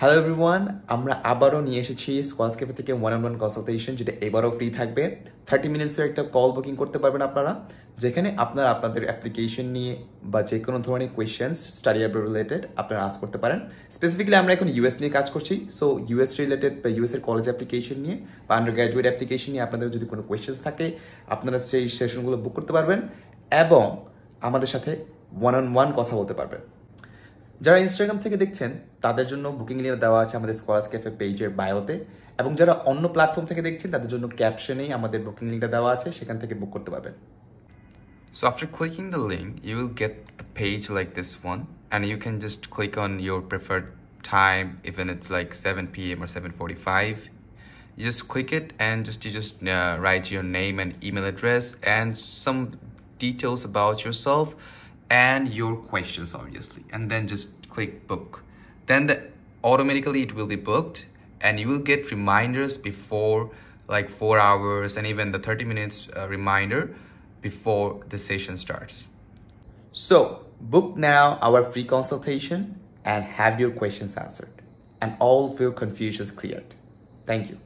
Hello everyone, আমরা আবারও নিয়ে এসেছি স্কলার্স ক্যাফে থেকে ওয়ান কনসালটেশন, যেটা এবারও ফ্রি থাকবে। 30 মিনিটসের একটা কল বুকিং করতে পারবেন আপনারা, যেখানে আপনারা আপনাদের অ্যাপ্লিকেশন নিয়ে বা যে কোনো ধরনের কোয়েশ্চেন্স স্টাডি অ্যাব্রড রিলেটেড আপনারা আস্ক করতে পারেন। স্পেসিফিক্যালি আমরা এখন ইউএস নিয়ে কাজ করছি, সো ইউএস রিলেটেড বা ইউএস এর কলেজ অ্যাপ্লিকেশন নিয়ে বা আন্ডার গ্র্যাজুয়েট অ্যাপ্লিকেশন নিয়ে আপনাদের যদি কোনো কোয়েশ্চেন্স থাকে, আপনারা সেই সেশনগুলো বুক করতে পারবেন এবং আমাদের সাথে ওয়ান কথা বলতে পারবেন। যারা ইনস্টাগ্রাম থেকে দেখছেন তাদের জন্য বুকিং লিঙ্ক দেওয়া আছে আমাদের স্কলার্স ক্যাফে পেজের বায়োতে, এবং যারা অন্য প্ল্যাটফর্ম থেকে দেখছেন তাদের জন্য ক্যাপশনেই আমাদের বুকিং লিঙ্কটা দেওয়া আছে, সেখান থেকে বুক করতে পারবেন। So after clicking the link, you will get the page like this one, and you can just click on your preferred time, even it's like 7 p.m. or 7:45. You just click it and you just write your name and email address and some details about yourself and your questions, obviously, and then just click book. Then automatically it will be booked, and you will get reminders before, like 4 hours, and even the 30 minutes reminder before the session starts. So book now our free consultation and have your questions answered and all of your confusions cleared. Thank you.